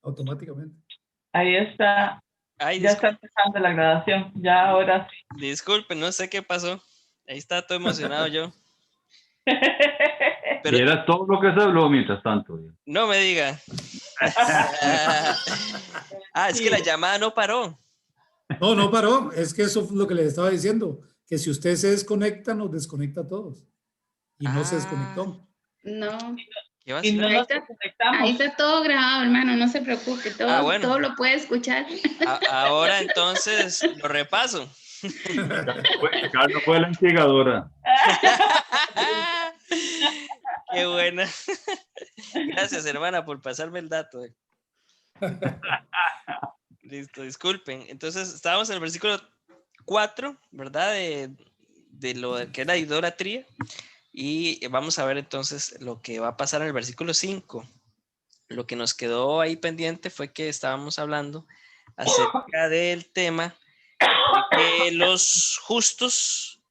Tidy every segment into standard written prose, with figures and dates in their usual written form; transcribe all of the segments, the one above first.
automáticamente. Ahí está. Ay, Ya está empezando la grabación. Ya ahora sí. disculpe, no sé qué pasó. Ahí está todo emocionado yo. Y Pero era todo lo que se habló mientras tanto. no me diga. Es que la llamada no paró. No, no paró. Es que eso es lo que les estaba diciendo, que si usted se desconecta, nos desconecta a todos. Y no se desconectó. No. ¿Qué va a Y no hacer? nos desconectamos. Ahí está todo grabado, hermano, no se preocupe, todo, Bueno. todo lo puede escuchar. Ahora entonces lo repaso. Carlos fue la instigadora. Qué buena. Gracias, hermana, por pasarme el dato. Listo, disculpen. Entonces, estábamos en el versículo 4, ¿verdad? De lo que era idolatría. Y vamos a ver entonces lo que va a pasar en el versículo 5. Lo que nos quedó ahí pendiente fue que estábamos hablando acerca del tema de que los justos,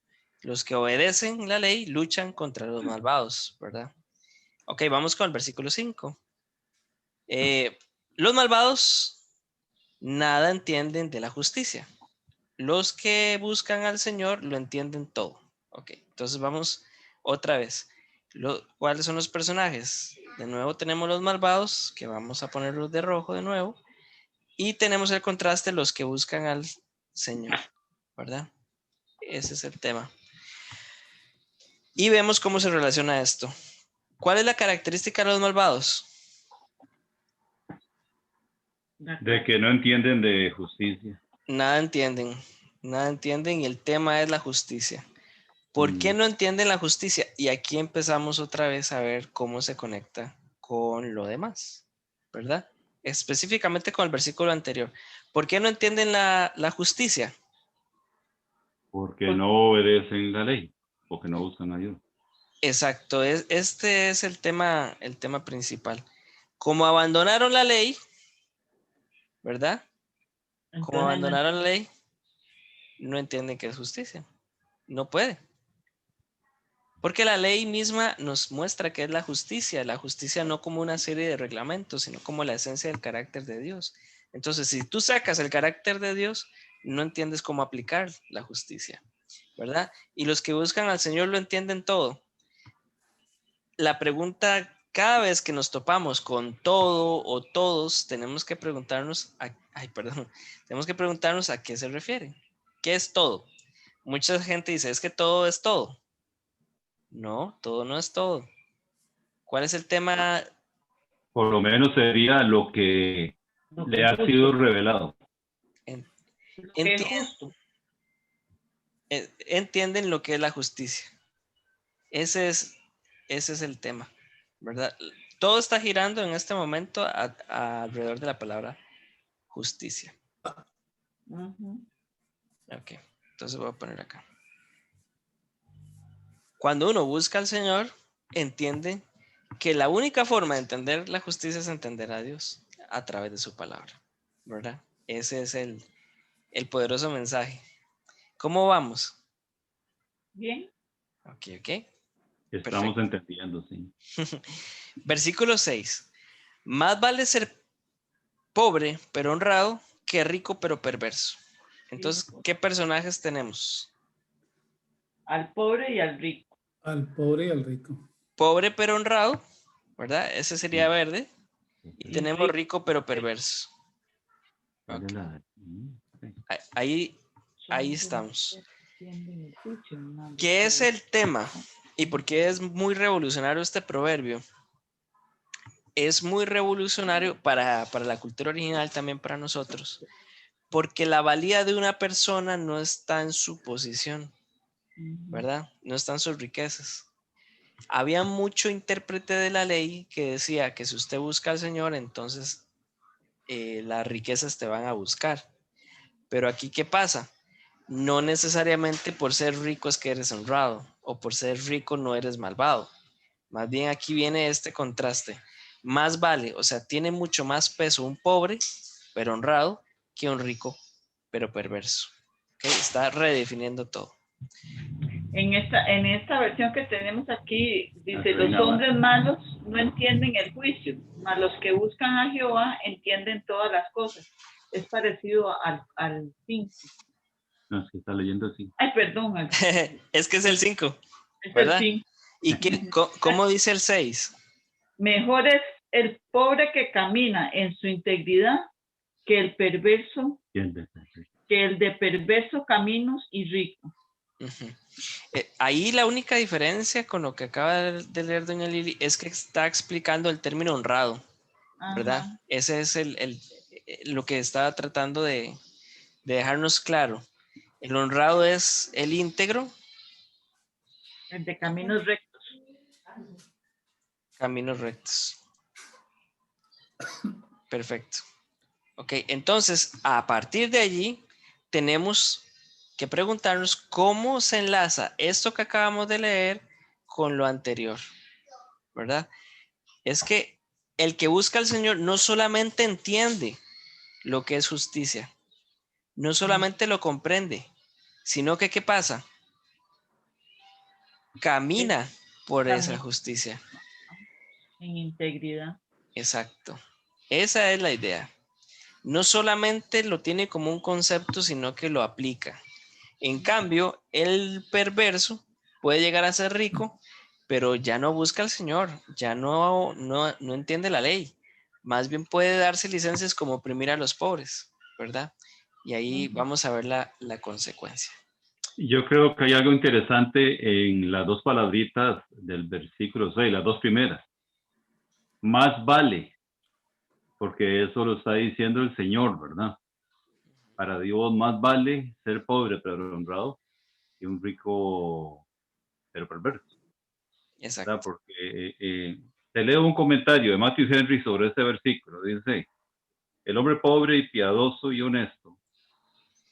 los que obedecen la ley, luchan contra los malvados, ¿verdad? Ok, vamos con el versículo 5. Los malvados nada entienden de la justicia. Los que buscan al Señor lo entienden todo. Ok, entonces vamos otra vez. ¿Cuáles son los personajes? De nuevo tenemos los malvados, que vamos a ponerlos de rojo de nuevo. Y tenemos el contraste, los que buscan al Señor, ¿verdad? Ese es el tema. Y vemos cómo se relaciona esto. ¿Cuál es la característica de los malvados? De que no entienden de justicia. Nada entienden y el tema es la justicia. ¿Por qué no entienden la justicia? Y aquí empezamos otra vez a ver cómo se conecta con lo demás, ¿verdad? Específicamente con el versículo anterior. ¿Por qué no entienden la justicia? Porque no obedecen la ley, porque no buscan ayuda. Exacto, este es el tema principal. Como abandonaron la ley, ¿verdad? Como abandonaron la ley, no entienden qué es justicia. No puede. Porque la ley misma nos muestra qué es la justicia no como una serie de reglamentos, sino como la esencia del carácter de Dios. Entonces, si tú sacas el carácter de Dios, no entiendes cómo aplicar la justicia, ¿verdad? Y los que buscan al Señor lo entienden todo. La pregunta, cada vez que nos topamos con todo o todos, tenemos que preguntarnos, tenemos que preguntarnos a qué se refiere. ¿Qué es todo? Mucha gente dice, es que todo es todo. No, todo no es todo. ¿Cuál es el tema? Por lo menos sería lo que le ha sido revelado. Entienden lo que es la justicia. Ese es el tema, ¿verdad? Todo está girando en este momento alrededor de la palabra justicia. Ok, entonces voy a poner acá. Cuando uno busca al Señor, entiende que la única forma de entender la justicia es entender a Dios a través de su palabra, ¿verdad? Ese es el poderoso mensaje. ¿Cómo vamos? Bien. Ok. Estamos Perfecto. entendiendo, sí. Versículo 6. Más vale ser pobre pero honrado que rico pero perverso. Entonces, ¿qué personajes tenemos? Al pobre y al rico. Al pobre y al rico. Pobre pero honrado, ¿verdad? Ese sería verde. Y tenemos rico pero perverso. Okay. Ahí estamos. ¿Qué es el tema? ¿Y por qué es muy revolucionario este proverbio? Es muy revolucionario para la cultura original, también para nosotros, porque la valía de una persona no está en su posición, ¿verdad? No está en sus riquezas. Había mucho intérprete de la ley que decía que si usted busca al Señor, entonces las riquezas te van a buscar. Pero aquí, ¿qué pasa? No necesariamente por ser rico es que eres honrado, o por ser rico no eres malvado. Más bien aquí viene este contraste. Más vale, o sea, tiene mucho más peso un pobre, pero honrado, que un rico, pero perverso. ¿Okay? Está redefiniendo todo. En esta versión que tenemos aquí, dice, los Reina hombres malos no entienden el juicio, mas los que buscan a Jehová entienden todas las cosas. Es parecido al 5. No, es que está leyendo así. Ay, perdón. Es que es el 5, Es ¿verdad? el 5. ¿Y cómo dice el 6? Mejor es el pobre que camina en su integridad que el perverso, que el de perversos caminos y rico. Uh-huh. Ahí la única diferencia con lo que acaba de leer doña Lili es que está explicando el término honrado, ¿verdad? Ajá. Ese es lo que estaba tratando de dejarnos claro. El honrado es el íntegro. El de caminos rectos. Caminos rectos. Perfecto. Ok, entonces a partir de allí tenemos que preguntarnos cómo se enlaza esto que acabamos de leer con lo anterior, ¿verdad? Es que el que busca al Señor no solamente entiende lo que es justicia, no solamente lo comprende, sino que ¿qué pasa? Camina por esa justicia. En integridad. Exacto. Esa es la idea. No solamente lo tiene como un concepto, sino que lo aplica. En cambio, el perverso puede llegar a ser rico, pero ya no busca al Señor, ya no entiende la ley. Más bien puede darse licencias como oprimir a los pobres, ¿verdad? Y ahí vamos a ver la consecuencia. Yo creo que hay algo interesante en las dos palabritas del versículo 6, las dos primeras. Más vale, porque eso lo está diciendo el Señor, ¿verdad? Para Dios más vale ser pobre pero honrado que un rico pero perverso. Exacto. ¿Verdad? Porque te leo un comentario de Matthew Henry sobre este versículo. Dice, el hombre pobre y piadoso y honesto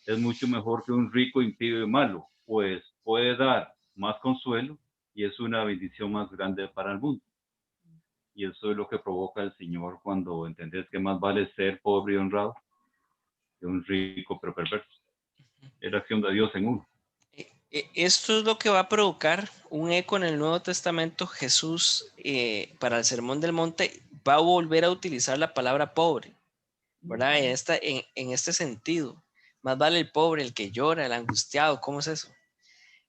es mucho mejor que un rico impío y malo, pues puede dar más consuelo y es una bendición más grande para el mundo. Y eso es lo que provoca el Señor cuando entendés que más vale ser pobre y honrado que un rico pero perverso. Es la acción de Dios en uno. Esto es lo que va a provocar un eco en el Nuevo Testamento. Jesús, para el Sermón del Monte, va a volver a utilizar la palabra pobre, ¿verdad? En este sentido. Más vale el pobre, el que llora, el angustiado. ¿Cómo es eso?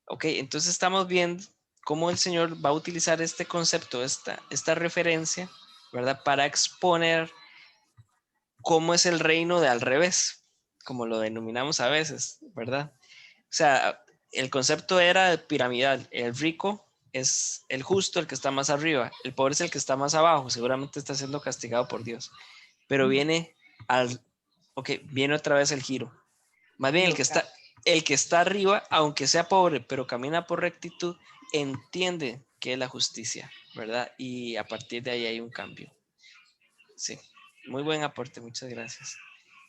Ok, entonces estamos viendo cómo el Señor va a utilizar este concepto, esta referencia, ¿verdad? Para exponer cómo es el reino de al revés, como lo denominamos a veces, ¿verdad? O sea, el concepto era piramidal. El rico es el justo, el que está más arriba. El pobre es el que está más abajo. Seguramente está siendo castigado por Dios. Pero viene otra vez el giro. Más bien el que está arriba, aunque sea pobre, pero camina por rectitud, entiende que es la justicia, ¿verdad? Y a partir de ahí hay un cambio. Sí, muy buen aporte, muchas gracias.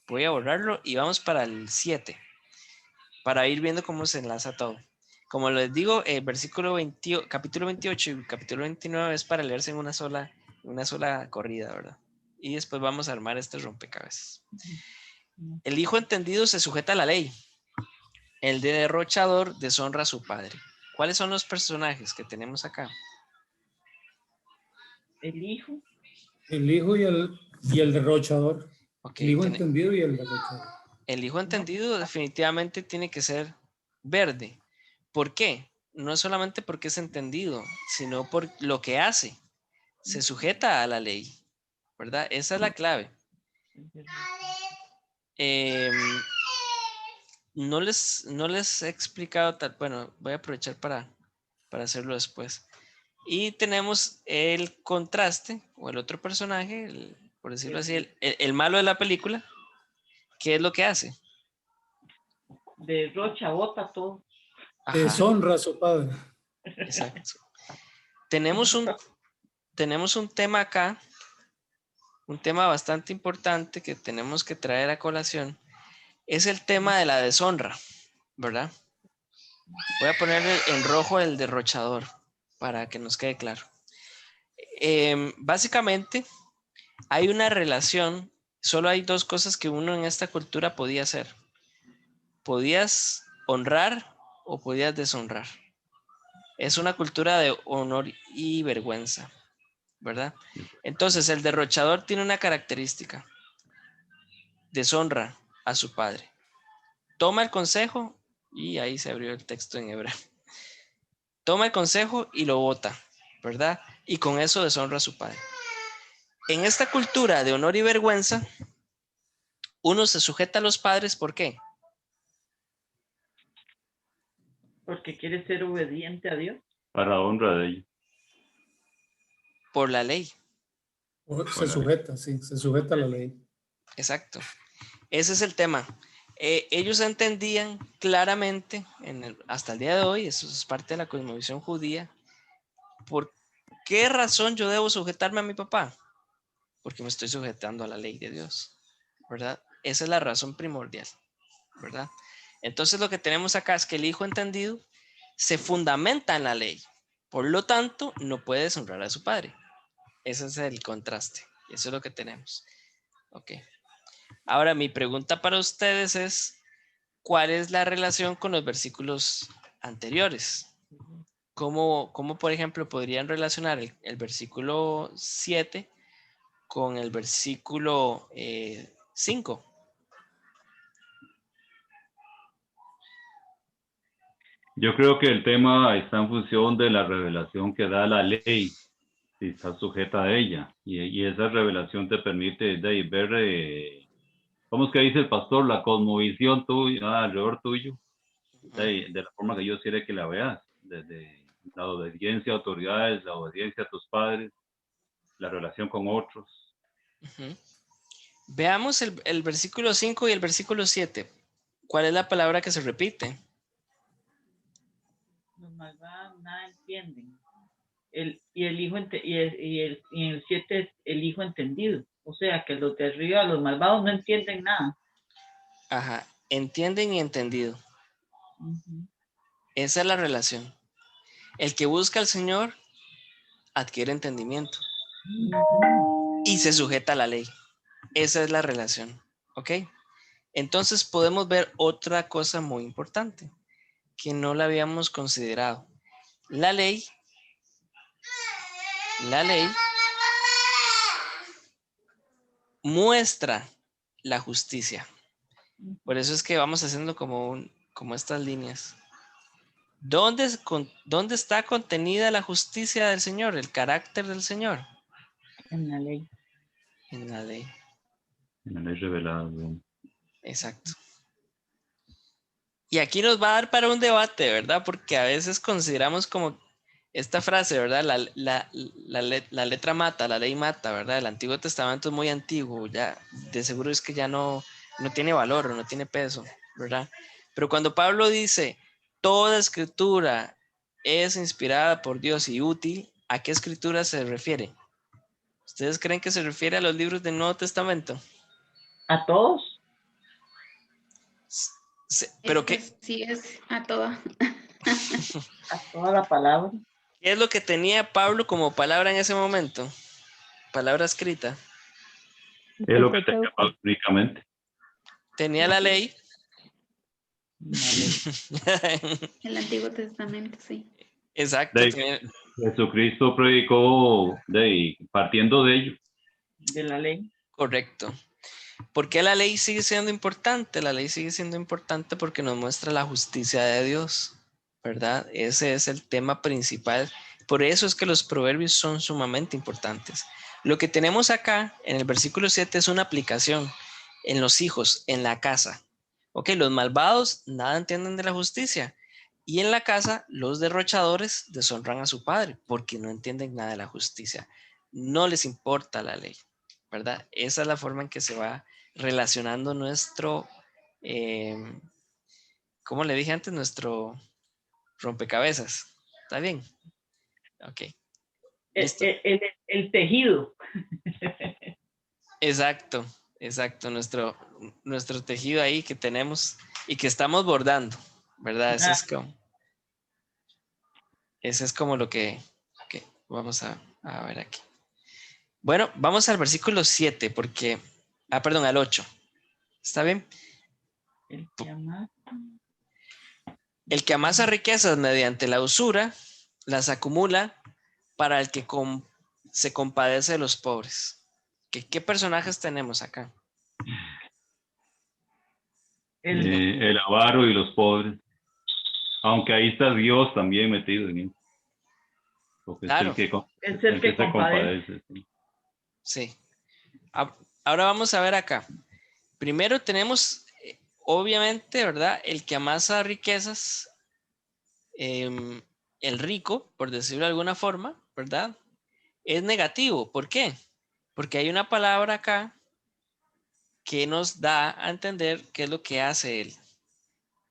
Voy a borrarlo y vamos para el 7, para ir viendo cómo se enlaza todo. Como les digo, capítulo 28 y capítulo 29 es para leerse en una sola corrida, ¿verdad? Y después vamos a armar este rompecabezas. El hijo entendido se sujeta a la ley. El de derrochador deshonra a su padre. ¿Cuáles son los personajes que tenemos acá? El hijo. El hijo y el derrochador. Okay, el hijo entendido y el derrochador. El hijo entendido definitivamente tiene que ser verde. ¿Por qué? No solamente porque es entendido, sino por lo que hace. Se sujeta a la ley, ¿verdad? Esa es la clave. No les he explicado tal. Bueno, voy a aprovechar para hacerlo después. Y tenemos el contraste, o el otro personaje, por decirlo así, el malo de la película. ¿Qué es lo que hace? Derrocha, bota todo. Deshonra a su padre. Exacto. Tenemos un tema acá, un tema bastante importante que tenemos que traer a colación. Es el tema de la deshonra, ¿verdad? Voy a poner en rojo el derrochador para que nos quede claro. Básicamente, hay una relación, solo hay dos cosas que uno en esta cultura podía hacer. Podías honrar o podías deshonrar. Es una cultura de honor y vergüenza, ¿verdad? Entonces, el derrochador tiene una característica: deshonra a su padre. Toma el consejo, y ahí se abrió el texto en hebreo. Toma el consejo y lo bota, ¿verdad? Y con eso deshonra a su padre. En esta cultura de honor y vergüenza, uno se sujeta a los padres, ¿por qué? Porque quiere ser obediente a Dios. Para honra de ellos. Por la ley. Se sujeta, sí, se sujeta a la ley. Exacto. Ese es el tema. Ellos entendían claramente, hasta el día de hoy, eso es parte de la cosmovisión judía, ¿por qué razón yo debo sujetarme a mi papá? Porque me estoy sujetando a la ley de Dios, ¿verdad? Esa es la razón primordial, ¿verdad? Entonces lo que tenemos acá es que el hijo entendido se fundamenta en la ley, por lo tanto no puede deshonrar a su padre. Ese es el contraste, eso es lo que tenemos. Ok. Ahora mi pregunta para ustedes es, ¿cuál es la relación con los versículos anteriores? ¿Cómo por ejemplo, podrían relacionar el versículo 7 con el versículo 5? Yo creo que el tema está en función de la revelación que da la ley, si estás sujeta a ella. Y esa revelación te permite ver, ¿cómo es que dice el pastor? La cosmovisión tuya, alrededor tuyo, de la forma que Dios quiere que la veas, desde la obediencia a autoridades, la obediencia a tus padres, la relación con otros. Veamos el versículo 5 y el versículo 7. ¿Cuál es la palabra que se repite? Los malvados nada entienden. Y en el 7 es el hijo entendido. O sea, que los de arriba, los malvados no entienden nada. Ajá, entienden y entendido. Esa es la relación. El que busca al Señor adquiere entendimiento y se sujeta a la ley. Esa es la relación, ¿ok? Entonces podemos ver otra cosa muy importante que no la habíamos considerado. La ley muestra la justicia. Por eso es que vamos haciendo como estas líneas. ¿Dónde está contenida la justicia del Señor, el carácter del Señor? En la ley. En la ley. En la ley revelada. Exacto. Y aquí nos va a dar para un debate, ¿verdad? Porque a veces consideramos como esta frase, ¿verdad? La letra mata, la ley mata, ¿verdad? El Antiguo Testamento es muy antiguo, ya de seguro es que ya no tiene valor o no tiene peso, ¿verdad? Pero cuando Pablo dice, toda escritura es inspirada por Dios y útil, ¿a qué escritura se refiere? ¿Ustedes creen que se refiere a los libros del Nuevo Testamento? ¿A todos? ¿Pero qué? Sí, es a toda. A toda la palabra. ¿Qué es lo que tenía Pablo como palabra en ese momento? Palabra escrita. Es lo que tenía Pablo únicamente. Tenía la ley. El Antiguo Testamento, sí. Exacto. Jesucristo predicó partiendo de ello. De la ley. Correcto. ¿Por qué la ley sigue siendo importante? La ley sigue siendo importante porque nos muestra la justicia de Dios, ¿verdad? Ese es el tema principal. Por eso es que los proverbios son sumamente importantes. Lo que tenemos acá en el versículo 7 es una aplicación en los hijos, en la casa. Ok, los malvados nada entienden de la justicia. Y en la casa, los derrochadores deshonran a su padre porque no entienden nada de la justicia. No les importa la ley, ¿verdad? Esa es la forma en que se va relacionando nuestro, como le dije antes, nuestro rompecabezas. ¿Está bien? Ok. Listo. El tejido. Exacto. Nuestro tejido ahí que tenemos y que estamos bordando, ¿verdad? Ese es como lo que vamos a ver aquí. Bueno, vamos al versículo 7 porque, perdón, al 8. ¿Está bien? El que amasa riquezas mediante la usura las acumula para el que se compadece de los pobres. ¿Qué personajes tenemos acá? El avaro y los pobres. Aunque ahí está Dios también metido en eso. Porque Claro. es el que se compadece. Sí. Sí. Ahora vamos a ver acá. Primero tenemos, obviamente, ¿verdad? El que amasa riquezas, el rico, por decirlo de alguna forma, ¿verdad? Es negativo. ¿Por qué? Porque hay una palabra acá que nos da a entender qué es lo que hace él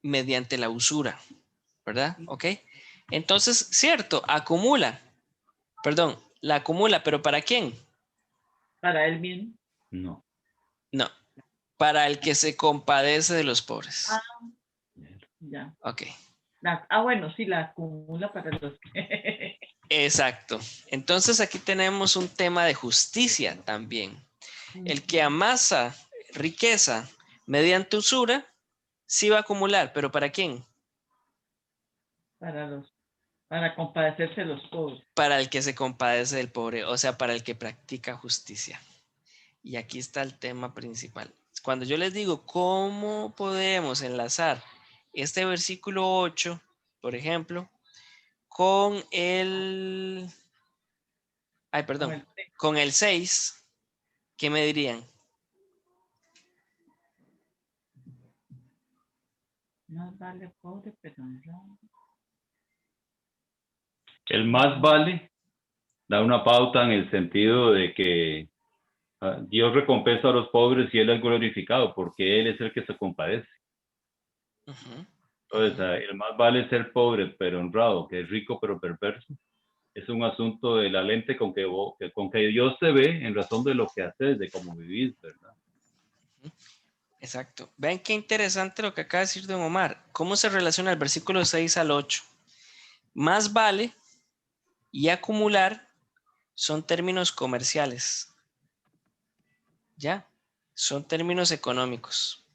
mediante la usura, ¿verdad? ¿Ok? Entonces, cierto, la acumula, pero ¿para quién? Para él mismo. No. No, para el que se compadece de los pobres. Ah, ya. Ok. Bueno, sí, la acumula para los que... Exacto. Entonces aquí tenemos un tema de justicia también. El que amasa riqueza mediante usura, sí va a acumular, pero ¿para quién? Para compadecerse de los pobres. Para el que se compadece del pobre, o sea, para el que practica justicia. Y aquí está el tema principal. Cuando yo les digo cómo podemos enlazar este versículo 8, por ejemplo, con el... Ay, perdón. Con el 6, ¿qué me dirían? Más vale pobre, pero no. El más vale da una pauta en el sentido de que Dios recompensa a los pobres y Él es glorificado porque Él es el que se compadece. Entonces, el más vale ser pobre pero honrado que es rico pero perverso. Es un asunto de la lente con que Dios se ve en razón de lo que haces, de cómo vivís, ¿verdad? Exacto. Vean qué interesante lo que acaba de decir don Omar. ¿Cómo se relaciona el versículo 6 al 8? Más vale y acumular son términos comerciales. ¿Ya? Son términos económicos.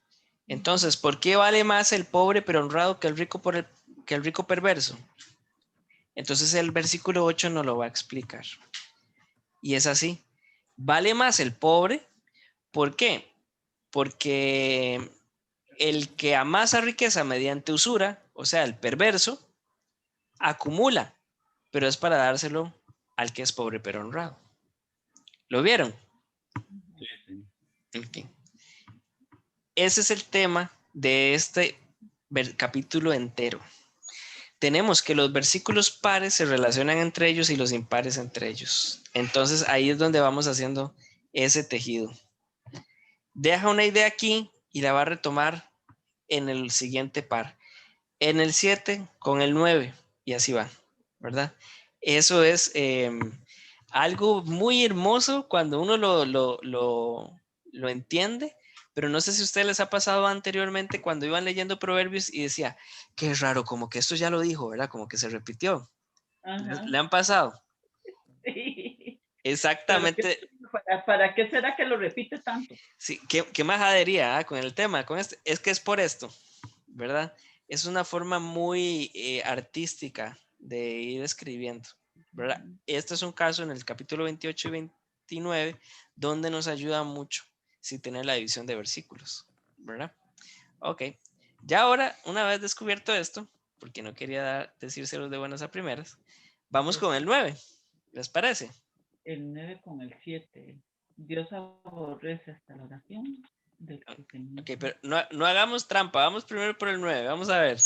Entonces, ¿por qué vale más el pobre pero honrado que el rico que el rico perverso? Entonces el versículo 8 nos lo va a explicar. Y es así. Vale más el pobre. ¿Por qué? Porque el que amasa riqueza mediante usura, o sea, el perverso, acumula, pero es para dárselo al que es pobre pero honrado. ¿Lo vieron? Sí, sí. Okay. Ese es el tema de este capítulo entero. Tenemos que los versículos pares se relacionan entre ellos y los impares entre ellos. Entonces ahí es donde vamos haciendo ese tejido. Deja una idea aquí y la va a retomar en el siguiente par. En el 7 con el 9 y así va, ¿verdad? Eso es algo muy hermoso cuando uno lo entiende, pero no sé si a ustedes les ha pasado anteriormente cuando iban leyendo proverbios y decía, qué raro, como que esto ya lo dijo, ¿verdad? Como que se repitió. ¿Le han pasado? Sí. Exactamente. ¿Para qué será que lo repite tanto? Sí, ¿qué majadería con el tema? Con este? Es que es por esto, ¿verdad? Es una forma muy artística de ir escribiendo, ¿verdad? Este es un caso en el capítulo 28 y 29 donde nos ayuda mucho si tener la división de versículos, ¿verdad? Ok, ya ahora, una vez descubierto esto, porque no quería decírselos de buenas a primeras, vamos con el 9, ¿les parece? El 9 con el 7. Dios aborrece hasta la oración. Ok, pero no hagamos trampa, vamos primero por el 9, vamos a ver.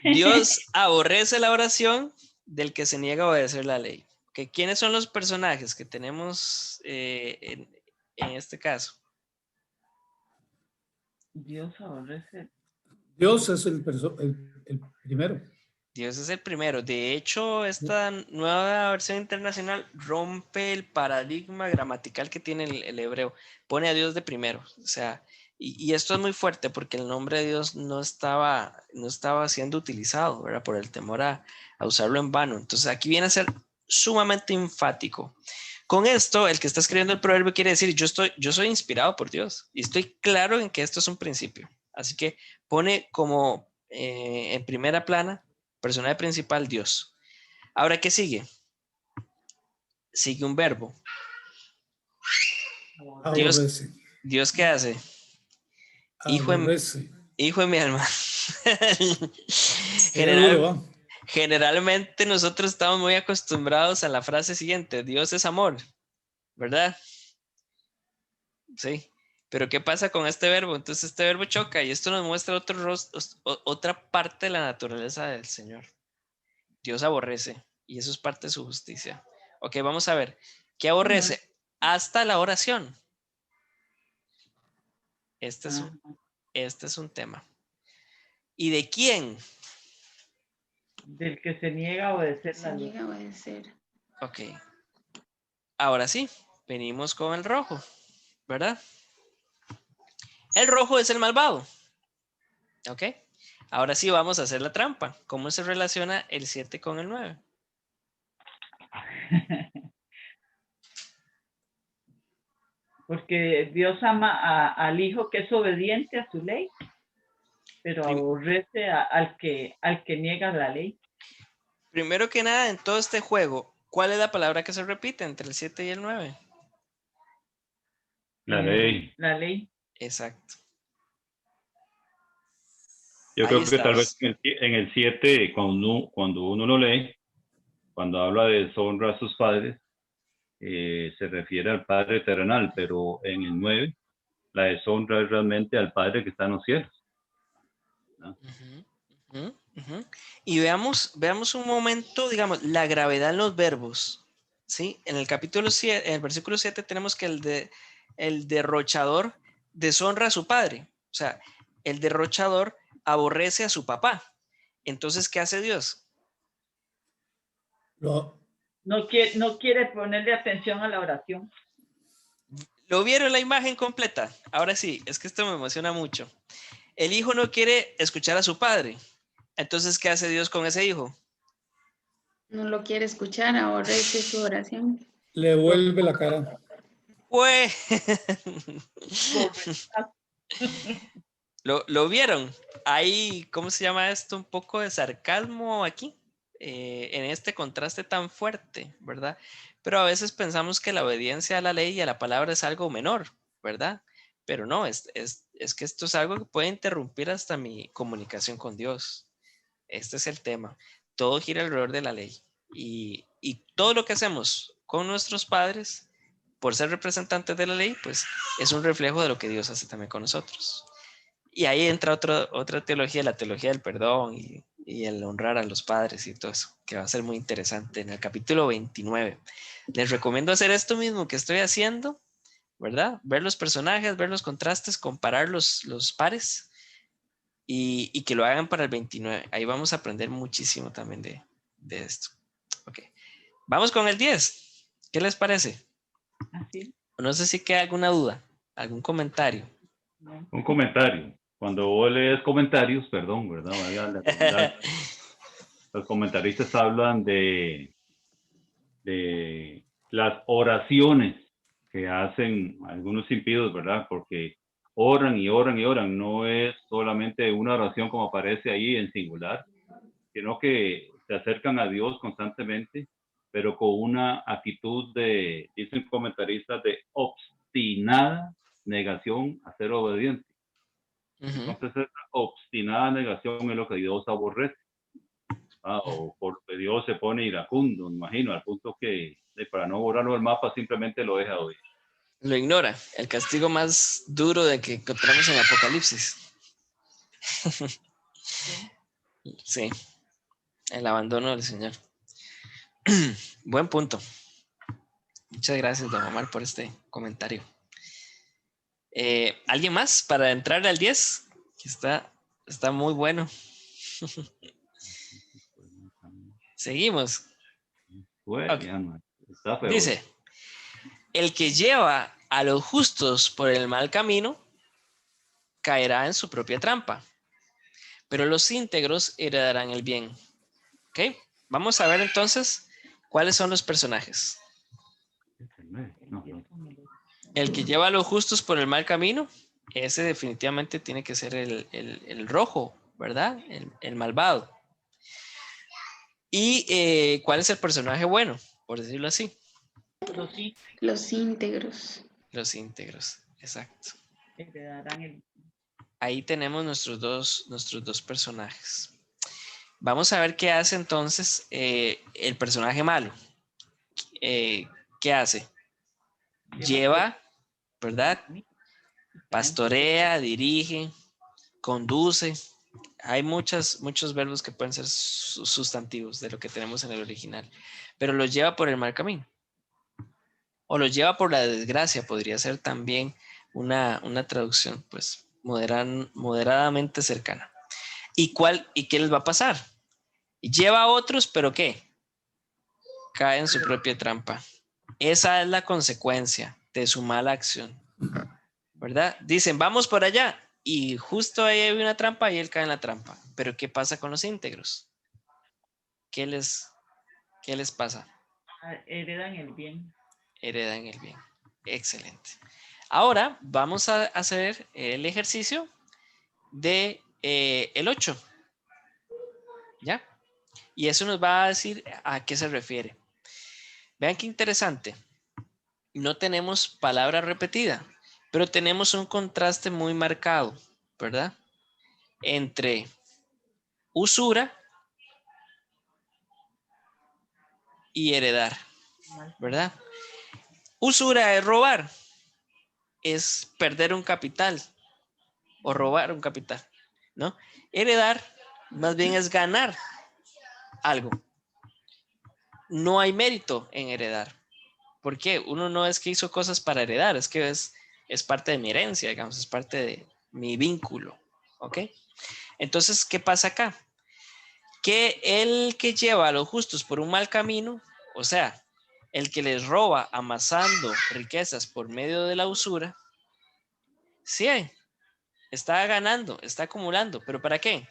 Dios aborrece la oración del que se niega a obedecer la ley. Okay, ¿quiénes son los personajes que tenemos en este caso? Dios aborrece. Dios es el primero. Dios es el primero. De hecho, esta nueva versión internacional rompe el paradigma gramatical que tiene el hebreo. Pone a Dios de primero. O sea, y esto es muy fuerte porque el nombre de Dios no estaba siendo utilizado, ¿verdad? Por el temor a usarlo en vano. Entonces aquí viene a ser sumamente enfático. Con esto, el que está escribiendo el proverbio quiere decir, yo soy inspirado por Dios y estoy claro en que esto es un principio. Así que pone como en primera plana, personaje principal, Dios. Ahora, ¿qué sigue? Sigue un verbo. Aborrece. Dios, ¿qué hace? Hijo Aborrece. en mi alma. Qué duro, ¿va? Generalmente nosotros estamos muy acostumbrados a la frase siguiente: Dios es amor, ¿verdad? Sí. Pero ¿qué pasa con este verbo? Entonces este verbo choca y esto nos muestra otra parte de la naturaleza del Señor. Dios aborrece y eso es parte de su justicia. Ok, vamos a ver. ¿Qué aborrece? Hasta la oración. Este es un tema. ¿Y de quién? Del que se niega a obedecer la ley. niega a obedecer. Ok. Ahora sí, venimos con el rojo, ¿verdad? El rojo es el malvado. Ok. Ahora sí vamos a hacer la trampa. ¿Cómo se relaciona el 7 con el 9? Porque Dios ama al hijo que es obediente a su ley, pero aborrece al que niega la ley. Primero que nada, en todo este juego, ¿cuál es la palabra que se repite entre el 7 y el 9? La ley. La ley. Exacto. Yo Ahí creo que tal vez estamos. en el 7, cuando uno lo lee, cuando habla de deshonra a sus padres, se refiere al Padre terrenal, pero en el 9, la deshonra es realmente al Padre que está en los cielos, ¿no? Y veamos un momento, digamos, la gravedad en los verbos. ¿Sí? En el capítulo 7, en el versículo 7 tenemos que el derrochador deshonra a su padre. O sea, el derrochador aborrece a su papá. Entonces, ¿qué hace Dios? No quiere ponerle atención a la oración. ¿Lo vieron la imagen completa? Ahora sí, es que esto me emociona mucho. El hijo no quiere escuchar a su padre. Entonces, ¿qué hace Dios con ese hijo? No lo quiere escuchar, aborrece su oración. Le vuelve la cara. Pues, ¿lo vieron? Hay, ¿cómo se llama esto? Un poco de sarcasmo aquí, en este contraste tan fuerte, ¿verdad? Pero a veces pensamos que la obediencia a la ley y a la palabra es algo menor, ¿verdad? Pero no, es que esto es algo que puede interrumpir hasta mi comunicación con Dios. Este es el tema. Todo gira alrededor de la ley. Y todo lo que hacemos con nuestros padres, por ser representantes de la ley, pues es un reflejo de lo que Dios hace también con nosotros. Y ahí entra otra teología, la teología del perdón y el honrar a los padres y todo eso, que va a ser muy interesante en el capítulo 29. Les recomiendo hacer esto mismo que estoy haciendo, ¿verdad? Ver los personajes, ver los contrastes, comparar los pares y que lo hagan para el 29. Ahí vamos a aprender muchísimo también de esto. Ok. Vamos con el 10. ¿Qué les parece? Así. No sé si queda alguna duda, algún comentario. Un comentario. Cuando vos lees comentarios, perdón, ¿verdad? Los comentaristas hablan de las oraciones que hacen algunos impíos, ¿verdad? Porque oran y oran y oran. No es solamente una oración como aparece ahí en singular, sino que se acercan a Dios constantemente, pero con una actitud dicen comentaristas, de obstinada negación a ser obediente. Entonces, esa obstinada negación es lo que Dios aborrece. O porque Dios se pone iracundo, me imagino, al punto que para no borrarlo del mapa simplemente lo deja oír. Lo ignora, el castigo más duro de que encontramos en Apocalipsis. Sí, el abandono del Señor. Buen punto. Muchas gracias, don Omar, por este comentario. ¿Alguien más para entrar al 10? Que está muy bueno. Seguimos. Okay. Dice, el que lleva a los justos por el mal camino caerá en su propia trampa, pero los íntegros heredarán el bien. ¿Ok? Vamos a ver entonces cuáles son los personajes. El que lleva a los justos por el mal camino, ese definitivamente tiene que ser el rojo, ¿verdad? El malvado. ¿Y cuál es el personaje bueno? Por decirlo así. Los íntegros. Los íntegros, exacto. Heredarán el... Ahí tenemos nuestros dos personajes. Vamos a ver qué hace entonces el personaje malo. ¿Qué hace? Lleva, ¿verdad? Pastorea, dirige, conduce. Hay muchos verbos que pueden ser sustantivos de lo que tenemos en el original, pero los lleva por el mal camino. O los lleva por la desgracia, podría ser también una traducción pues moderadamente cercana. ¿Y qué les va a pasar? Lleva a otros, pero ¿qué? Cae en su propia trampa. Esa es la consecuencia de su mala acción, ¿verdad? Dicen, vamos por allá, y justo ahí hay una trampa y él cae en la trampa. Pero ¿qué pasa con los íntegros? ¿Qué les pasa? Heredan el bien. Heredan el bien. Excelente. Ahora vamos a hacer el ejercicio de el 8. ¿Ya? Y eso nos va a decir a qué se refiere. Vean qué interesante. No tenemos palabra repetida, pero tenemos un contraste muy marcado, ¿verdad? Entre usura y heredar, ¿verdad? Usura es robar, es perder un capital o robar un capital, ¿no? Heredar más bien es ganar algo. No hay mérito en heredar. ¿Por qué? Uno no es que hizo cosas para heredar, es que es parte de mi herencia, digamos, es parte de mi vínculo, ¿ok? Entonces, ¿qué pasa acá? Que el que lleva a los justos por un mal camino, o sea, el que les roba amasando riquezas por medio de la usura, sí, está ganando, está acumulando, pero ¿para qué?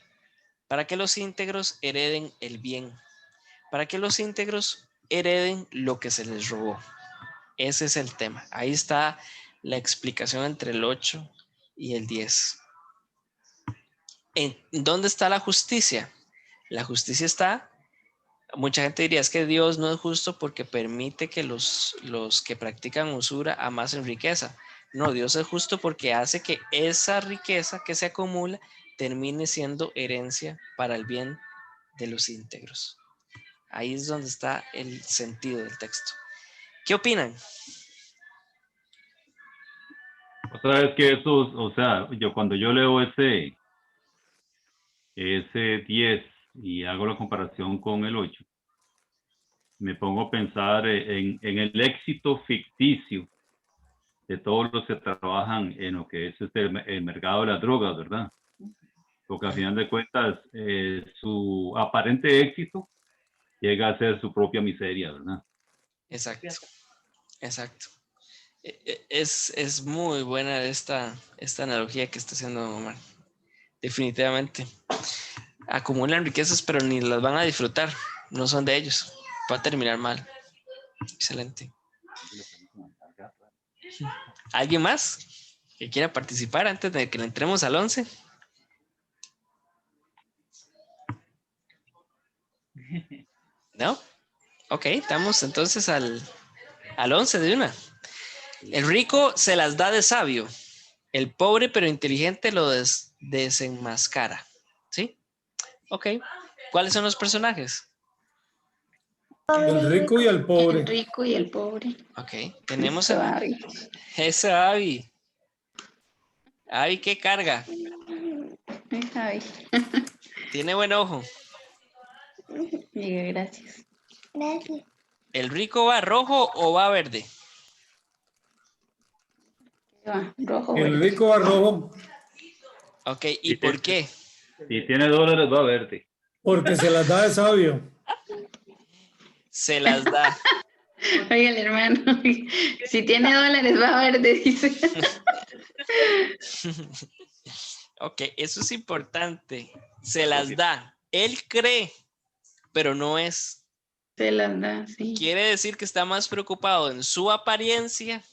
Para que los íntegros hereden el bien, para que los íntegros hereden lo que se les robó. Ese es el tema. Ahí está la explicación entre el 8 y el 10. ¿En dónde está la justicia? La justicia está, mucha gente diría, es que Dios no es justo porque permite que los que practican usura amasen riqueza. No, Dios es justo porque hace que esa riqueza que se acumula termine siendo herencia para el bien de los íntegros. Ahí es donde está el sentido del texto. ¿Qué opinan? Otra vez que eso, o sea, cuando yo leo ese 10 y hago la comparación con el 8, me pongo a pensar en el éxito ficticio de todos los que trabajan en lo que es el mercado de las drogas, ¿verdad? Porque al final de cuentas su aparente éxito llega a ser su propia miseria, ¿verdad? Exacto, exacto. Es muy buena esta analogía que está haciendo Omar. Definitivamente. Acumulan riquezas, pero ni las van a disfrutar. No son de ellos. Va a terminar mal. Excelente. ¿Alguien más que quiera participar antes de que le entremos al 11? ¿No? Ok, estamos entonces al 11 de una. El rico se las da de sabio. El pobre pero inteligente lo desenmascara. ¿Sí? Ok. ¿Cuáles son los personajes? El rico y el El pobre. rico y el pobre. Ok. Tenemos Eso, a... Abby. Eso, Abby. Abby, ¿qué carga? Es Abby. Tiene buen ojo. Diga, gracias. Gracias. ¿El rico va rojo o va verde? Va, rojo, El verde. rico a rojo Ok. ¿Y por qué? Si tiene dólares va a verte. porque se las da de sabio. Se las da. Oiga, el hermano. Si tiene dólares, va verde, dice. Ok, eso es importante. Se las da. Él cree, pero no es. Se las da, sí. Quiere decir que está más preocupado en su apariencia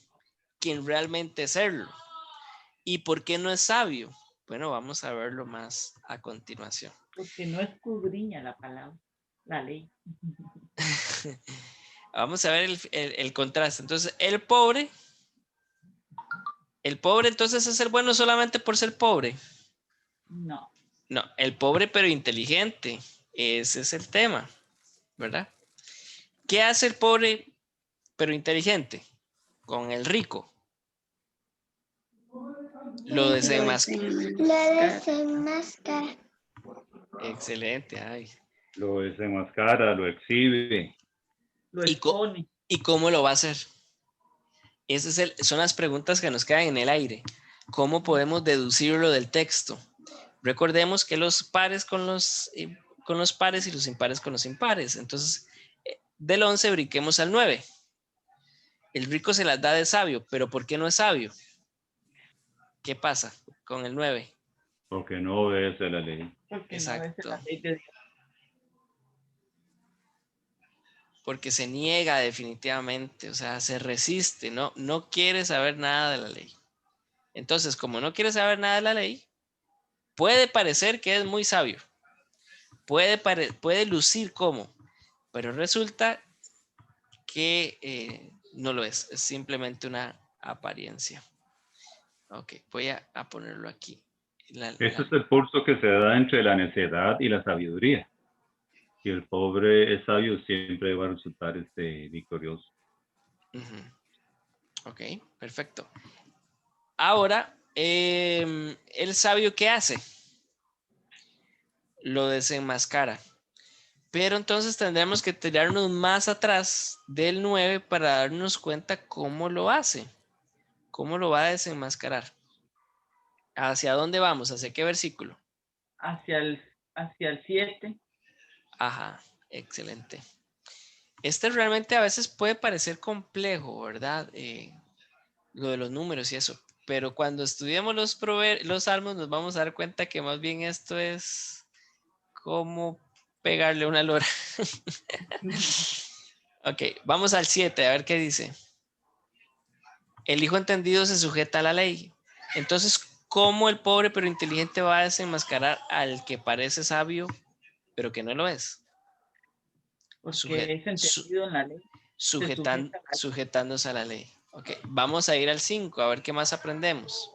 que en realmente serlo. ¿Y por qué no es sabio? Bueno, vamos a verlo más a continuación. Porque no escudriña la palabra, la ley. Vamos a ver el contraste. Entonces, el pobre entonces es el bueno solamente por ser pobre. No. No, el pobre pero inteligente. Ese es el tema, ¿verdad? ¿Qué hace el pobre pero inteligente? Con el rico. Lo desenmascara. Excelente, ay. Lo desenmascara, lo exhibe. Lo expone. ¿Y cómo lo va a hacer? Son las preguntas que nos quedan en el aire. ¿Cómo podemos deducirlo del texto? Recordemos que los pares con los pares y los impares con los impares. Entonces, del 11 brinquemos al 9. El rico se las da de sabio, pero ¿por qué no es sabio? ¿Qué pasa con el 9? Porque no obedece la ley. Porque exacto. no obedece la ley de Dios. Porque se niega definitivamente, o sea, se resiste, no quiere saber nada de la ley. Entonces, como no quiere saber nada de la ley, puede parecer que es muy sabio, puede lucir como, pero resulta que no lo es simplemente una apariencia. Ok, voy a ponerlo aquí. Ese es el pulso que se da entre la necedad y la sabiduría. Si el pobre es sabio, siempre va a resultar victorioso. Ok, perfecto. Ahora, el sabio, ¿qué hace? Lo desenmascara. Pero entonces tendremos que tirarnos más atrás del 9 para darnos cuenta cómo lo hace. ¿Cómo lo va a desenmascarar? ¿Hacia dónde vamos? ¿Hacia qué versículo? Hacia el 7. Ajá, excelente. Realmente a veces puede parecer complejo, ¿verdad? Lo de los números y eso. Pero cuando estudiamos los salmos nos vamos a dar cuenta que más bien esto es como pegarle una lora. Ok, vamos al 7, a ver qué dice. El hijo entendido se sujeta a la ley. Entonces, ¿cómo el pobre pero inteligente va a desenmascarar al que parece sabio pero que no lo es? Porque es entendido en la ley. Sujetándose a la ley. Ok, vamos a ir al 5, a ver qué más aprendemos.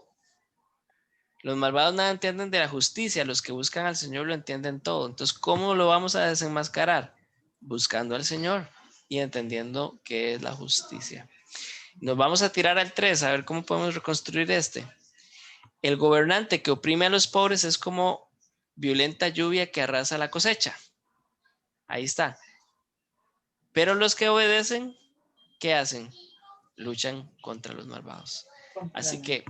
Los malvados nada entienden de la justicia, los que buscan al Señor lo entienden todo. Entonces, ¿cómo lo vamos a desenmascarar? Buscando al Señor y entendiendo qué es la justicia. Nos vamos a tirar al 3, a ver cómo podemos reconstruir este. El gobernante que oprime a los pobres es como violenta lluvia que arrasa la cosecha. Ahí está. Pero los que obedecen, ¿qué hacen? Luchan contra los malvados. Así que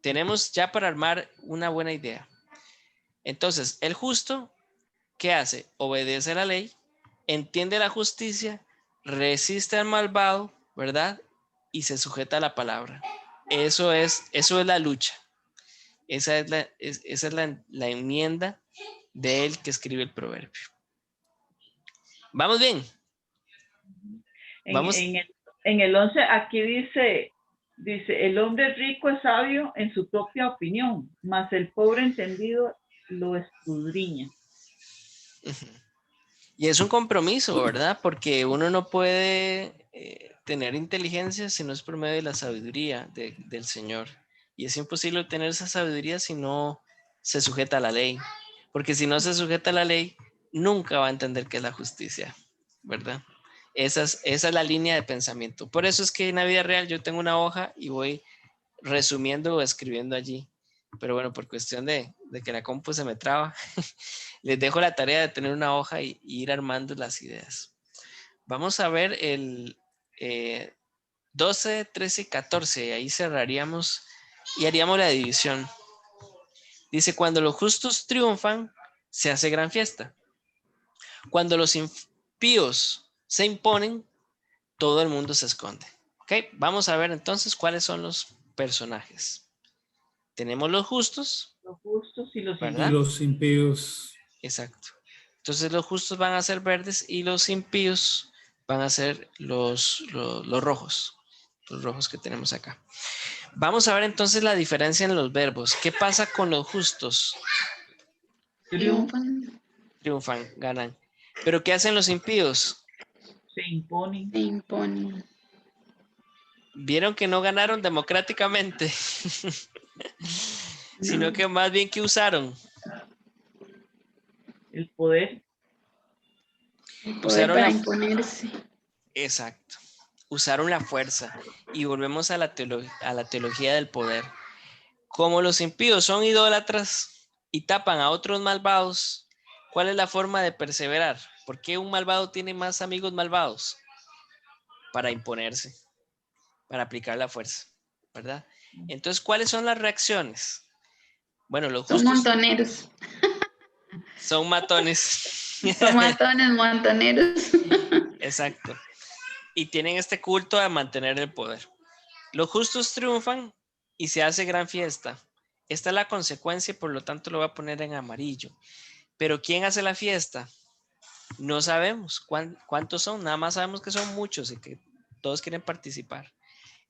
tenemos ya para armar una buena idea. Entonces, el justo, ¿qué hace? Obedece la ley, entiende la justicia, resiste al malvado, ¿verdad? Y se sujeta a la palabra. Eso es la lucha. Esa es la enmienda de él que escribe el proverbio. ¿Vamos bien? Vamos. En el 11, aquí dice, el hombre rico es sabio en su propia opinión, mas el pobre entendido lo escudriña. Y es un compromiso, ¿verdad? Porque uno no puede tener inteligencia si no es por medio de la sabiduría del Señor. Y es imposible obtener esa sabiduría si no se sujeta a la ley. Porque si no se sujeta a la ley, nunca va a entender qué es la justicia, ¿verdad? Esa es la línea de pensamiento. Por eso es que en la vida real yo tengo una hoja y voy resumiendo o escribiendo allí. Pero bueno, por cuestión de que la compu se me traba, les dejo la tarea de tener una hoja y ir armando las ideas. Vamos a ver el 12, 13 y 14. Ahí cerraríamos y haríamos la división. Dice, cuando los justos triunfan, se hace gran fiesta. Cuando los impíos se imponen, todo el mundo se esconde. Ok, vamos a ver entonces cuáles son los personajes. Tenemos los justos. Los justos y los ¿verdad? Y los impíos. Exacto. Entonces los justos van a ser verdes y los impíos van a ser los rojos. los rojos que tenemos acá. Vamos a ver entonces la diferencia en los verbos. ¿Qué pasa con los justos? Triunfan. Triunfan, ganan. ¿Pero qué hacen los impíos? Se imponen. Se imponen. Vieron que no ganaron democráticamente, sino que más bien que usaron. El poder. El poder Usaron para la- imponerse. Exacto. Usaron la fuerza. Y volvemos a la teología del poder. Como los impíos son idólatras y tapan a otros malvados, ¿cuál es la forma de perseverar? ¿Por qué un malvado tiene más amigos malvados? Para imponerse, para aplicar la fuerza, ¿verdad? Entonces, ¿cuáles son las reacciones? Bueno, los Son justos montoneros. son matones. Son matones, montoneros. Exacto. Y tienen este culto a mantener el poder. Los justos triunfan y se hace gran fiesta. Esta es la consecuencia, por lo tanto lo voy a poner en amarillo. Pero ¿quién hace la fiesta? No sabemos cuántos son, nada más sabemos que son muchos y que todos quieren participar.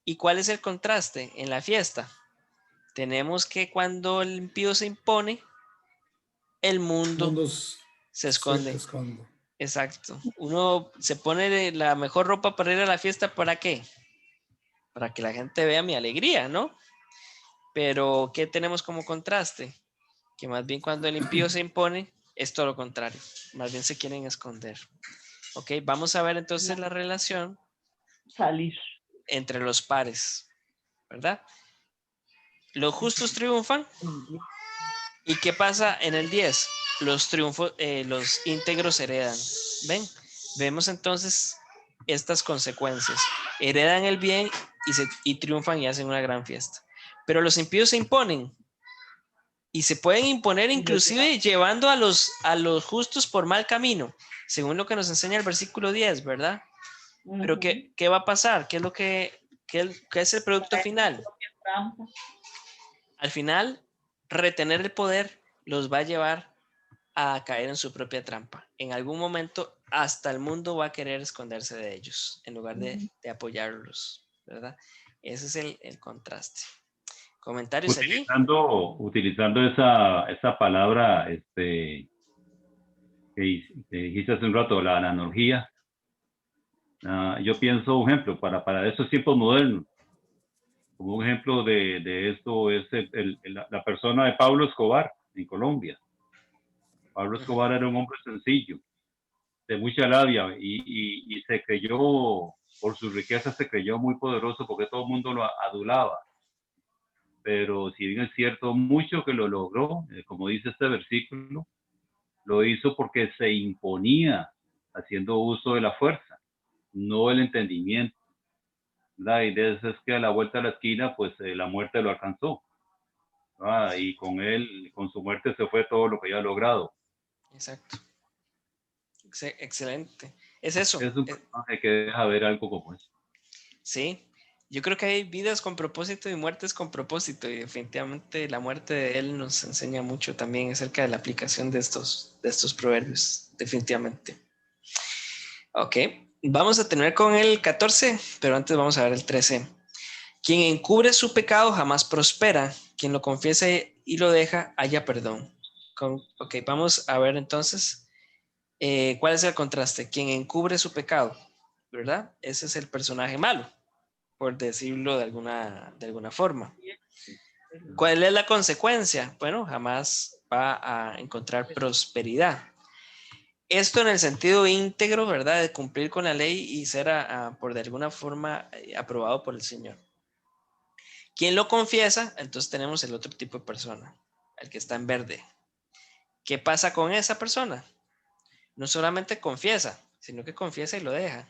¿Y cuál es el contraste en la fiesta? Tenemos que cuando el impío se impone, el mundo Mundos se se esconde. esconde. Exacto. Uno se pone la mejor ropa para ir a la fiesta, ¿para qué? Para que la gente vea mi alegría, ¿no? Pero ¿qué tenemos como contraste? Que más bien cuando el impío se impone, es todo lo contrario. Más bien se quieren esconder. Ok, vamos a ver entonces la relación Salir. entre los pares, ¿verdad? Los justos triunfan. ¿Y qué pasa en el 10? Los íntegros heredan. ¿Ven? Vemos entonces estas consecuencias. Heredan el bien y triunfan y hacen una gran fiesta. Pero los impíos se imponen. Y se pueden imponer inclusive llevando a los justos por mal camino, según lo que nos enseña el versículo 10, ¿verdad? Pero ¿qué va a pasar? ¿Qué es el producto final? Trampa. Al final, retener el poder los va a llevar a caer en su propia trampa. En algún momento, hasta el mundo va a querer esconderse de ellos en lugar de apoyarlos, ¿verdad? Ese es el contraste. ¿Comentarios allí? Utilizando esa palabra que dijiste hace un rato, la analogía. Yo pienso, un ejemplo, para estos tiempos modernos, como un ejemplo de esto es la persona de Pablo Escobar en Colombia. Pablo Escobar era un hombre sencillo, de mucha labia y se creyó, por su riqueza se creyó muy poderoso porque todo el mundo lo adulaba. Pero si bien es cierto, mucho que lo logró, como dice este versículo, lo hizo porque se imponía haciendo uso de la fuerza, no el entendimiento. La idea es que a la vuelta de la esquina, pues la muerte lo alcanzó. Y con su muerte se fue todo lo que había logrado. Exacto. Excelente. Es eso. Es un personaje que deja ver algo como eso. Sí. Yo creo que hay vidas con propósito y muertes con propósito, y definitivamente la muerte de él nos enseña mucho también acerca de la aplicación de estos proverbios, definitivamente. Ok, vamos a terminar con el 14, pero antes vamos a ver el 13. Quien encubre su pecado jamás prospera, quien lo confiesa y lo deja halla perdón. Ok, vamos a ver entonces cuál es el contraste. Quien encubre su pecado, ¿verdad? Ese es el personaje malo, por decirlo de alguna forma. ¿Cuál es la consecuencia? Bueno, jamás va a encontrar prosperidad. Esto en el sentido íntegro, ¿verdad? De cumplir con la ley y ser por de alguna forma aprobado por el Señor. ¿Quién lo confiesa? Entonces tenemos el otro tipo de persona, el que está en verde. ¿Qué pasa con esa persona? No solamente confiesa, sino que confiesa y lo deja.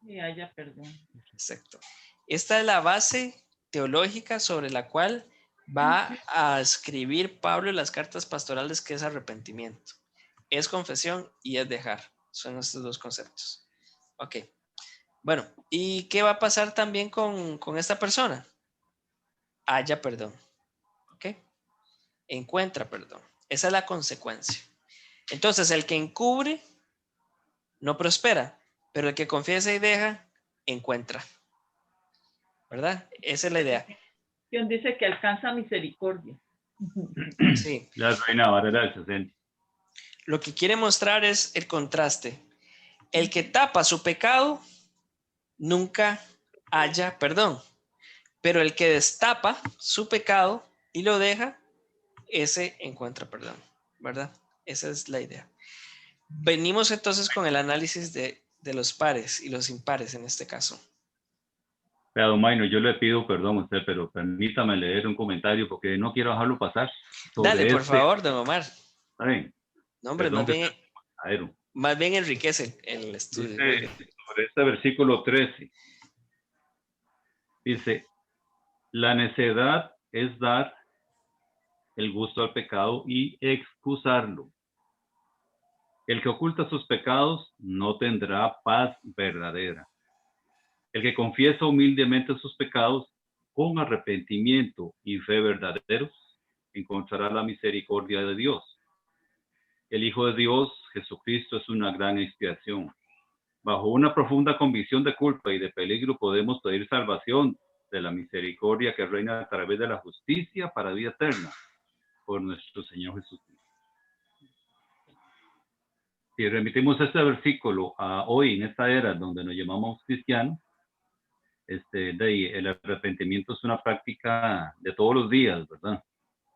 Y haya perdón. Exacto. Esta es la base teológica sobre la cual va a escribir Pablo en las cartas pastorales, que es arrepentimiento. Es confesión y es dejar. Son estos dos conceptos. Ok. Bueno, ¿y qué va a pasar también con esta persona? Haya perdón. Ok. Encuentra perdón. Esa es la consecuencia. Entonces, el que encubre no prospera, pero el que confiesa y deja, encuentra. ¿verdad? Esa es la idea. Quien dice que alcanza misericordia. Sí. La reina Valera del 60. Lo que quiere mostrar es el contraste. El que tapa su pecado nunca haya perdón, pero el que destapa su pecado y lo deja, ese encuentra perdón, ¿verdad? Esa es la idea. Venimos entonces con el análisis de los pares y los impares en este caso. Vea, don Maynor, yo le pido perdón a usted, pero permítame leer un comentario porque no quiero dejarlo pasar. Dale, por favor, don Omar. Está bien. No, hombre, más bien enriquece el estudio. Dice, sobre este versículo 13, dice, la necedad es dar el gusto al pecado y excusarlo. El que oculta sus pecados no tendrá paz verdadera. El que confiesa humildemente sus pecados con arrepentimiento y fe verdaderos encontrará la misericordia de Dios. El Hijo de Dios, Jesucristo, es una gran expiación. Bajo una profunda convicción de culpa y de peligro podemos pedir salvación de la misericordia que reina a través de la justicia para vida eterna por nuestro Señor Jesucristo. Si remitimos este versículo a hoy, en esta era donde nos llamamos cristianos, el arrepentimiento es una práctica de todos los días, ¿verdad?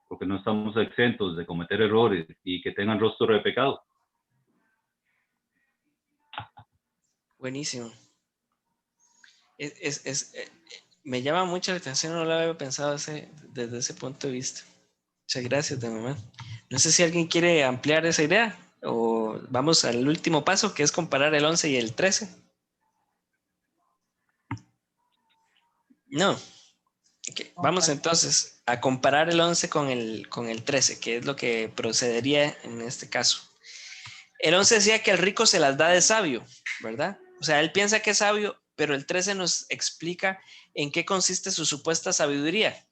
Porque no estamos exentos de cometer errores y que tengan rostro de pecado. Buenísimo. Me llama mucho la atención, no lo había pensado desde ese punto de vista. Muchas gracias, don Omar. No sé si alguien quiere ampliar esa idea o vamos al último paso, que es comparar el 11 y el 13. No. Okay. Vamos entonces a comparar el 11 con el 13, que es lo que procedería en este caso. El 11 decía que el rico se las da de sabio, ¿verdad? O sea, él piensa que es sabio, pero el 13 nos explica en qué consiste su supuesta sabiduría.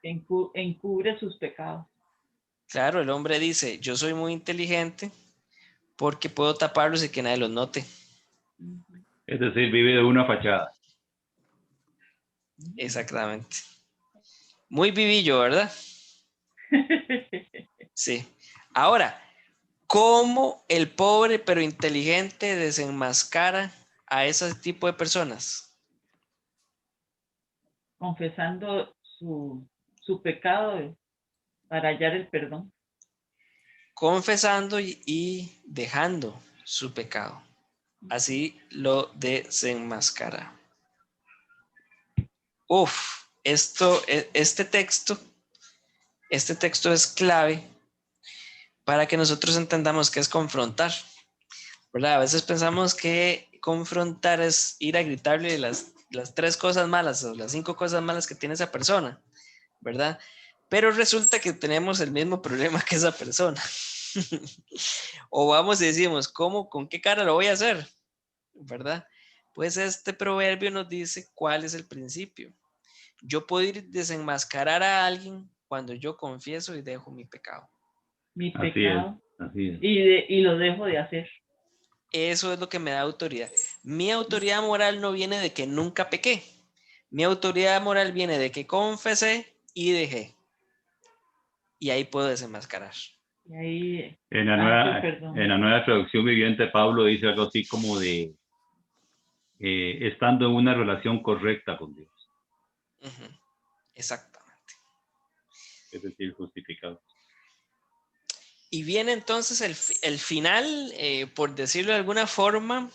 Encubre sus pecados. Claro, el hombre dice, yo soy muy inteligente porque puedo taparlos y que nadie los note. Es decir, vive de una fachada. Exactamente. Muy vivillo, ¿verdad? Sí. Ahora, ¿cómo el pobre pero inteligente desenmascara a ese tipo de personas? Confesando su pecado para hallar el perdón. Confesando y dejando su pecado. Así lo desenmascara. Este texto es clave para que nosotros entendamos qué es confrontar, ¿verdad? A veces pensamos que confrontar es ir a gritarle las 3 cosas malas o las 5 cosas malas que tiene esa persona, ¿verdad? Pero resulta que tenemos el mismo problema que esa persona. O vamos y decimos, ¿cómo? ¿Con qué cara lo voy a hacer? ¿Verdad? Pues este proverbio nos dice cuál es el principio. Yo puedo ir desenmascarar a alguien cuando yo confieso y dejo mi pecado. Mi pecado. Así es. Y lo dejo de hacer. Eso es lo que me da autoridad. Mi autoridad moral no viene de que nunca pequé. Mi autoridad moral viene de que confesé y dejé. Y ahí puedo desenmascarar. Y ahí, en la nueva traducción viviente, Pablo dice algo así como de estando en una relación correcta con Dios. Exactamente. Es decir, justificado. Y viene entonces el final, por decirlo de alguna forma.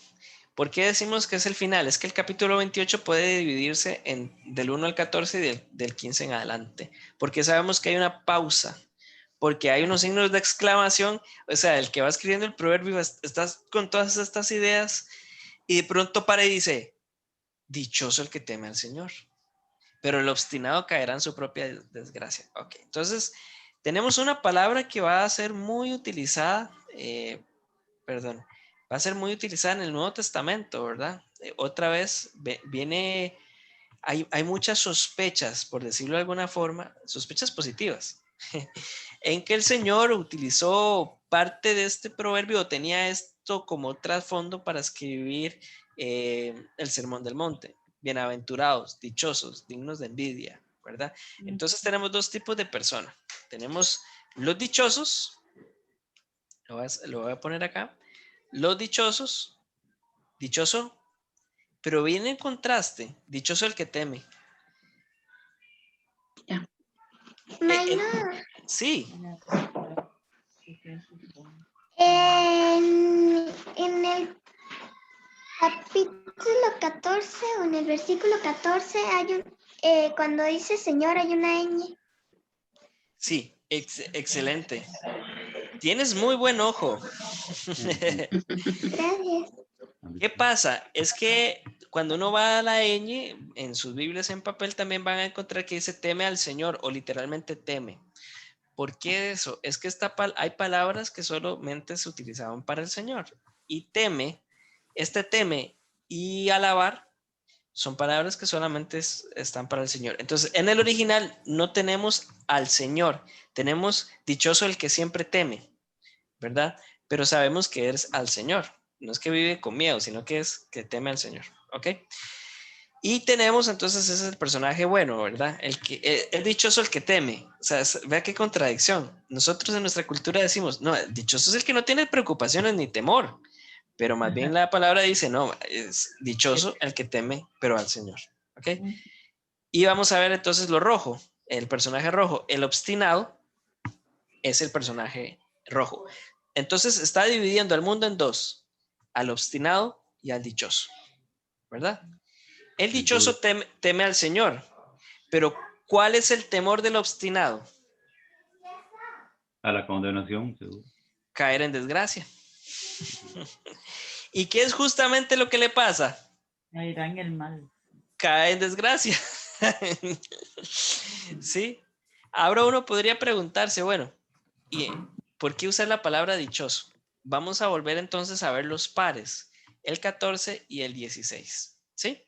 ¿Por qué decimos que es el final? Es que el capítulo 28 puede dividirse del 1 al 14 y del 15 en adelante. Porque sabemos que hay una pausa. Porque hay unos signos de exclamación. O sea, el que va escribiendo el proverbio está con todas estas ideas y de pronto para y dice, dichoso el que teme al Señor. Pero el obstinado caerá en su propia desgracia. Ok, entonces tenemos una palabra que va a ser muy utilizada, va a ser muy utilizada en el Nuevo Testamento, ¿verdad? Otra vez viene, hay muchas sospechas, por decirlo de alguna forma, sospechas positivas, en que el Señor utilizó parte de este proverbio o tenía esto como trasfondo para escribir el Sermón del Monte. bienaventurados, dichosos, dignos de envidia, ¿verdad? Entonces tenemos dos tipos de personas. Tenemos los dichosos, lo voy a poner acá, los dichosos, dichoso, pero viene en contraste, dichoso el que teme. Sí. En el capítulo 14 o en el versículo 14 cuando dice Señor hay una ñ. Sí, excelente. Tienes muy buen ojo. Gracias. ¿Qué pasa? Es que cuando uno va a la ñ, en sus Biblias en papel también van a encontrar que dice teme al Señor o literalmente teme. ¿Por qué eso? Es que hay palabras que solamente se utilizaban para el Señor. Y teme y alabar son palabras que solamente están para el Señor. Entonces, en el original no tenemos al Señor, tenemos dichoso el que siempre teme, ¿verdad? Pero sabemos que es al Señor. No es que vive con miedo, sino que es que teme al Señor, ¿ok? Y tenemos entonces ese es el personaje bueno, ¿verdad? El dichoso el que teme. O sea, vea qué contradicción. Nosotros en nuestra cultura decimos, no, el dichoso es el que no tiene preocupaciones ni temor. Pero más bien la palabra dice, no, es dichoso el que teme, pero al Señor. ¿Ok? Y vamos a ver entonces lo rojo, el personaje rojo. El obstinado es el personaje rojo. Entonces está dividiendo al mundo en dos, al obstinado y al dichoso, ¿verdad? El dichoso teme al Señor, pero ¿cuál es el temor del obstinado? A la condenación, seguro. Caer en desgracia. ¿Y qué es justamente lo que le pasa? Caerá en el mal. Cae en desgracia. ¿Sí? Ahora uno podría preguntarse, bueno, ¿y por qué usar la palabra dichoso? Vamos a volver entonces a ver los pares, el 14 y el 16. ¿Sí?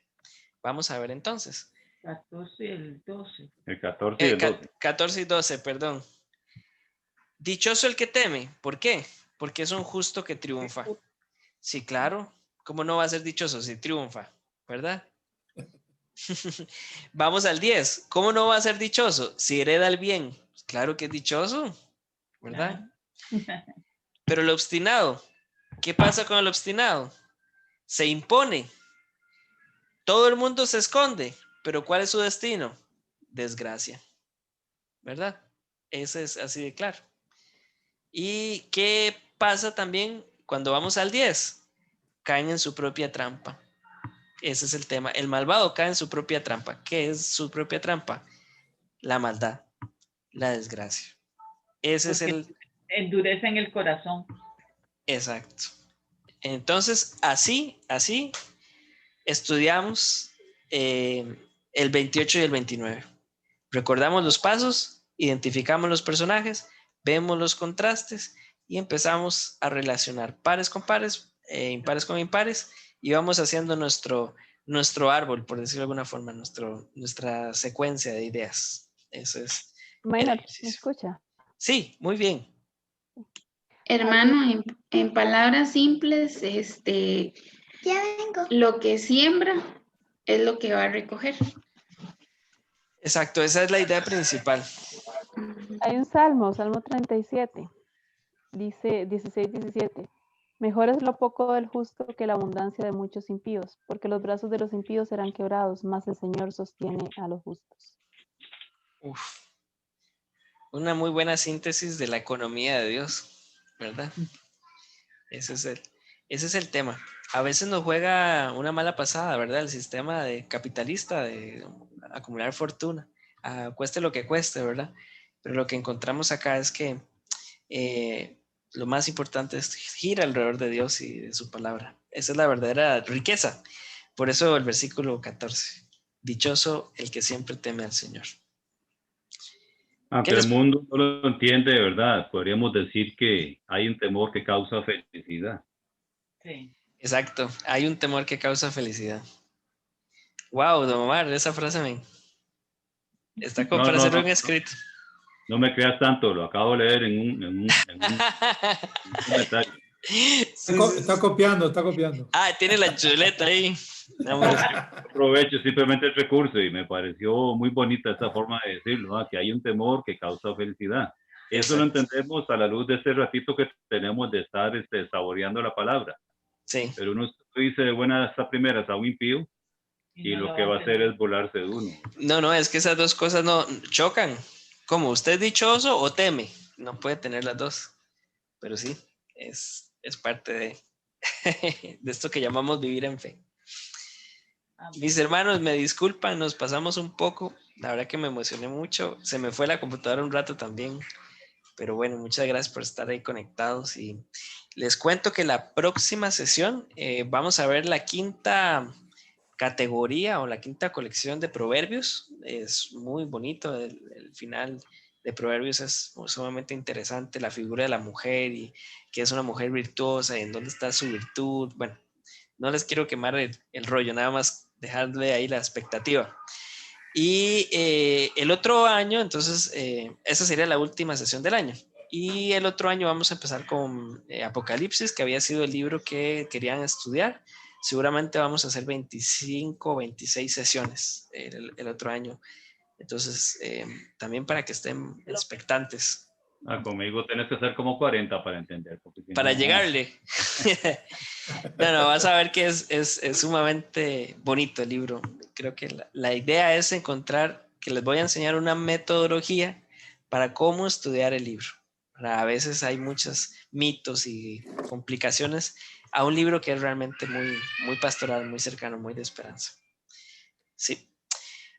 Vamos a ver entonces. 14 y el 12. El 14 y el 12. 14 y 12, perdón. Dichoso el que teme. ¿Por qué? Porque es un justo que triunfa. Sí, claro. ¿Cómo no va a ser dichoso si triunfa? ¿Verdad? Vamos al 10. ¿Cómo no va a ser dichoso si hereda el bien? Claro que es dichoso, ¿verdad? Pero el obstinado, ¿qué pasa con el obstinado? Se impone. Todo el mundo se esconde, pero ¿cuál es su destino? Desgracia, ¿verdad? Ese es así de claro. ¿Y qué pasa también cuando vamos al 10? Caen en su propia trampa. Ese es el tema. El malvado cae en su propia trampa. ¿Qué es su propia trampa? La maldad, la desgracia. Ese es el... Endurecen el corazón. Exacto. Entonces, así estudiamos el 28 y el 29. Recordamos los pasos, identificamos los personajes, vemos los contrastes y empezamos a relacionar pares con pares, impares con impares y vamos haciendo nuestro árbol, por decirlo de alguna forma, nuestra secuencia de ideas. Eso es. Maynard, ¿me escucha? Sí, muy bien. Hermano, en palabras simples, Ya vengo. lo que siembra es lo que va a recoger. Exacto, esa es la idea principal. Hay un Salmo 37, dice 16-17. Mejor es lo poco del justo que la abundancia de muchos impíos, porque los brazos de los impíos serán quebrados, mas el Señor sostiene a los justos. Uf. Una muy buena síntesis de la economía de Dios, ¿verdad? Ese es el tema. A veces nos juega una mala pasada, ¿verdad? El sistema capitalista de acumular fortuna, cueste lo que cueste, ¿verdad? Pero lo que encontramos acá es que lo más importante es gira alrededor de Dios y de su palabra. Esa es la verdadera riqueza. Por eso el versículo 14. Dichoso el que siempre teme al Señor. Aunque el mundo no lo entiende de verdad, podríamos decir que hay un temor que causa felicidad. Sí. Exacto, hay un temor que causa felicidad. Wow, don Omar, esa frase está como para hacer un escrito. No me creas tanto, lo acabo de leer en un comentario. Está copiando. Ah, tiene la chuleta ahí. Aprovecho simplemente el recurso y me pareció muy bonita esta forma de decirlo, ¿no? Que hay un temor que causa felicidad. Eso lo entendemos a la luz de este ratito que tenemos de estar saboreando la palabra. Sí. Pero uno dice de buenas a primeras a un impío y no lo que va a hacer es volarse de uno. No, es que esas dos cosas no chocan. Como usted es dichoso o teme, no puede tener las dos. Pero sí, es parte de, de esto que llamamos vivir en fe. Mis hermanos, me disculpan, nos pasamos un poco. La verdad que me emocioné mucho. Se me fue la computadora un rato también. Pero bueno, muchas gracias por estar ahí conectados. Y les cuento que la próxima sesión vamos a ver la quinta categoría o la quinta colección de proverbios. Es muy bonito. El final de proverbios es sumamente interesante. La figura de la mujer y que es una mujer virtuosa y en dónde está su virtud. Bueno, no les quiero quemar el rollo, nada más dejarle ahí la expectativa. Y el otro año, entonces, esa sería la última sesión del año. Y el otro año vamos a empezar con Apocalipsis, que había sido el libro que querían estudiar. Seguramente vamos a hacer 25 o 26 sesiones el otro año. Entonces, también para que estén expectantes. Conmigo tenés que hacer como 40 para entender. Para llegarle. No, vas a ver que es sumamente bonito el libro. Creo que la idea es encontrar, que les voy a enseñar una metodología para cómo estudiar el libro. A veces hay muchos mitos y complicaciones a un libro que es realmente muy, muy pastoral, muy cercano, muy de esperanza. Sí.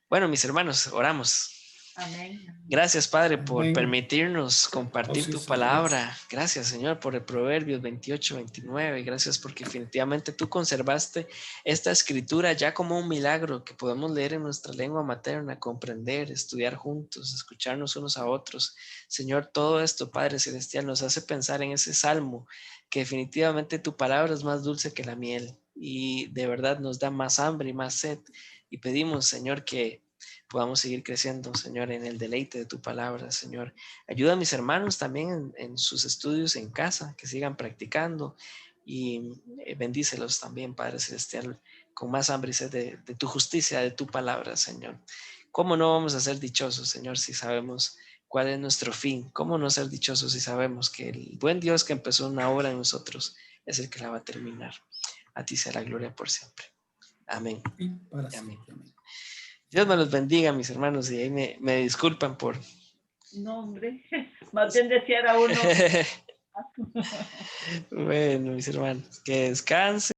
Bueno, mis hermanos, oramos. Amén. Gracias, Padre, por Amén. permitirnos compartir Sí, tu Señor. palabra. Gracias, Señor, por el Proverbios 28, 29. Gracias porque definitivamente tú conservaste esta escritura ya como un milagro que podemos leer en nuestra lengua materna, comprender, estudiar juntos, escucharnos unos a otros. Señor, todo esto, Padre Celestial, nos hace pensar en ese salmo, que definitivamente tu palabra es más dulce que la miel y de verdad nos da más hambre y más sed. Y pedimos, Señor, que podamos seguir creciendo, Señor, en el deleite de tu palabra, Señor. Ayuda a mis hermanos también en sus estudios en casa, que sigan practicando y bendícelos también, Padre Celestial, con más hambre y sed de tu justicia, de tu palabra, Señor. ¿Cómo no vamos a ser dichosos, Señor, si sabemos cuál es nuestro fin? ¿Cómo no ser dichosos si sabemos que el buen Dios que empezó una obra en nosotros es el que la va a terminar? A ti sea la gloria por siempre. Amén. Y para Amén. siempre. Amén. Dios me los bendiga, mis hermanos, y ahí me disculpan por... No, hombre, más bien decía a uno. Bueno, mis hermanos, que descansen.